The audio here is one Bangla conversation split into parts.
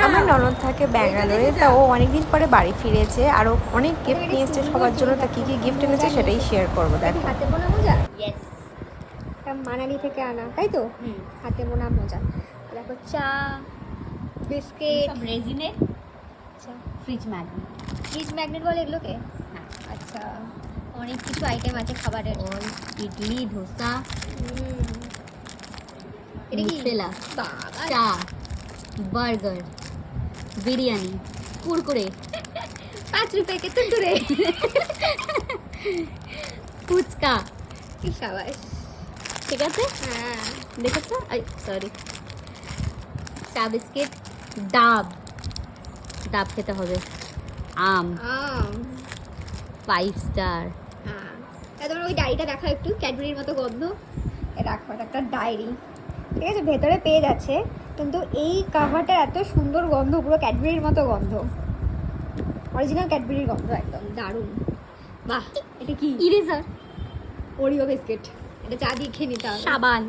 আমার ননদ থাকে ব্যাঙ্গালোরে, তা ও অনেকদিন পরে বাড়ি ফিরেছে আর ও অনেক গিফট নিয়ে এসেছে সবার জন্য। তা কী কী গিফট এনেছে সেটাই শেয়ার করবো। দেখো, হাতে বোনা মোজা, ইয়েস। এটা মানালি থেকে আনা, তাই তো? হাতে বোনা মোজা। দেখো চা, বিস্কিট, সব রেজিনের। আচ্ছা ফ্রিজ ম্যাগনেট। ফ্রিজ ম্যাগনেট বলে এগুলোকে? হ্যাঁ। আচ্ছা, অনেক কিছু আইটেম আছে খাবারের। অল ইডলি, ধোসা, এটা কি? মুট্রেলা, বাবা, চা, বার্গার, বিরিয়ানি, কুরকুরে, 5 রুপে কে তুরতুরে। ফুচকা। কি সাবাস। ঠিক আছে, হ্যাঁ, দেখেছো? সরি, চা, বিস্কিট, ডাব। ডাব খেতে হবে। আম, আম। 5 স্টার। হ্যাঁ, তোমার ওই ডায়েরিটা দেখা, একটু ক্যাডবেরির মতো গন্ধ। এ রাখো, এটা একটা ডায়েরি, ঠিক আছে? ভেতরে পেজ আছে, কিন্তু এই কাভারটার এত সুন্দর গন্ধ, পুরো ক্যাডবেরির মতো গন্ধ, অরিজিনাল ক্যাডবেরির গন্ধ, একদম দারুণ। বাহ, এটা কি? Eraser, Oreo biscuit. এটা চা দিয়ে খেয়ে নিতে হবে। সাবান।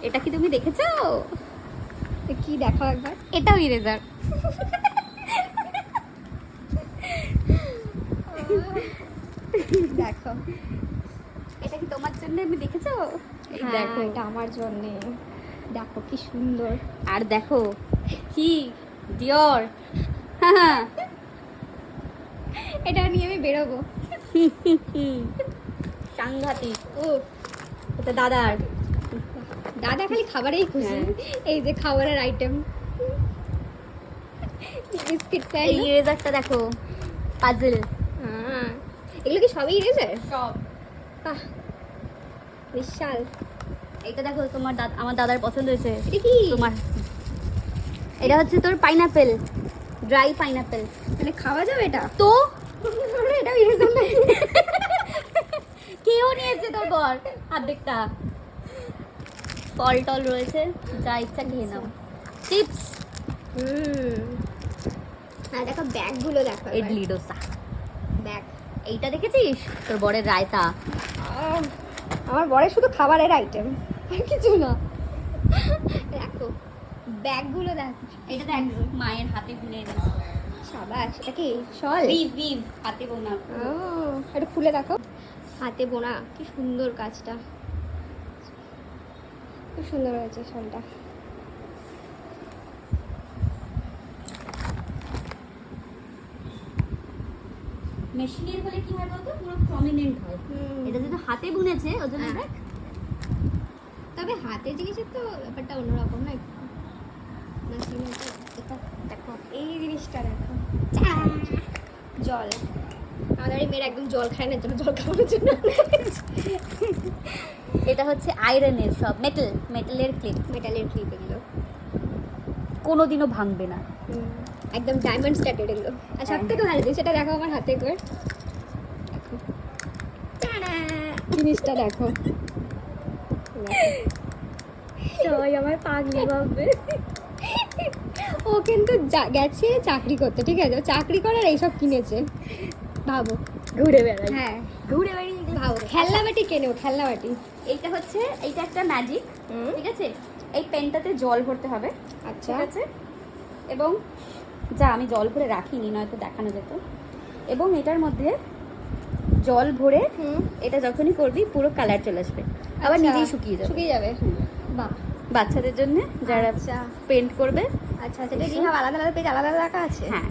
এটা কি তুমি দেখেছো? এটা কি দেখো একবার। এটাও ইরেজার। দেখো, এটা কি তোমার জন্য আমি দেখেছো? এই হ্যাঁ, দেখো, এটা আমার জন্য। দেখো কি সুন্দর। আর দেখো কি ডিওর। হ্যাঁ, এটা নিয়ে আমি বেরোবো। সাংঘাতিক। ও, এটা দাদার। দাদা খালি খাবারেই খুশি। হ্যাঁ। এই যে খাবারের আইটেম, বিস্কিট, তাই এই না? ইরেজারটা দেখো, পাজল। হ্যাঁ, এগুলো কি সবই ইরেজার? সব। বাহ, বিশাল। এইটা দেখো, তোমার আমার দাদার পছন্দ হয়েছে। এটা কি? তোমার এটা হচ্ছে তোর পাইনাপেল, ড্রাই পাইনাপেল। মানে খাওয়া যাবে এটা? তো এটা ইরেজার না? কেউ নিয়েছে তোর বর অর্ধেকটা। ফল টল রয়েছে, যা ইচ্ছা খেয়ে নাও। চিপস, হ্যাঁ, দেখো ব্যাগগুলো দেখো। ইডলি, ডোসা। ব্যাগ। এইটা দেখেছিস? তোর বরের রায়তা। আমার বরের শুধু খাবারের আইটেম, আর কিছু না। দেখো ব্যাগগুলো দেখো। এটা দেখ, মায়ের হাতে বুনে এনেছে। সাবাস, এটা কি শল? বিভ হাতে বোনা। ও, এটা খুলে দেখো। হাতে বোনা, কি সুন্দর কাজটা, খুব সুন্দর হয়েছে শলটা। মেশিনের হলে কি হয় বলতো, পুরো প্রমিনেন্ট হয়। এটা যেহেতু হাতে বুনেছে ওই জন্য হ্যাঁ। দেখ। তবে হাতের জিনিসের তো ব্যাপারটা অন্যরকম, না? মেশিনে তো এটা দেখো, এই জিনিসটা দেখো, জল। আমাদের এই মেয়ের একদম জল খায় না, জন্য জল খাওয়ানোর জন্য। এটা হচ্ছে আয়রনের, সব মেটালের ক্লিপ, মেটালের ক্লিপ এগুলো। কোনোদিনও ভাঙবে না। একদম ডায়মন্ড স্ট্যাটার্ড এগুলো। আর সব থেকে ভালো জিনিস, সেটা দেখো আমার হাতে করে। দেখো, টাডা! জিনিসটা দেখো। সবাই আমার পাগলি ভাববে। ও কিন্তু গেছে চাকরি করতে, ঠিক আছে? ও চাকরি করার এইসব কিনেছে, ভাবো। ঘুরে বেড়াই। হ্যাঁ, ঘুরে বেড়িয়ে ভাবো, খেলনা বাটি কেনে ও, খেলনা বাটি। এইটা হচ্ছে, এইটা একটা ম্যাজিক, ঠিক আছে? এই পেনটাতে জল ভরতে হবে, আচ্ছা, ঠিক আছে? এবং যা আমি জল ভরে রাখিনি, নয়তো দেখানো যেত। এবং এটার মধ্যে জল ভরে এটা যখনই করবি পুরো কালার চলে আসবে, আবার আচ্ছা, নিজেই শুকিয়ে যাবে। শুকিয়ে যাবে। বাহ, বাচ্চাদের জন্য যারা আচ্ছা পেন্ট করবে। আচ্ছা, আচ্ছা, এটা কি সব আলাদা আলাদা পেজ, আলাদা আলাদা রাখা আছে? হ্যাঁ,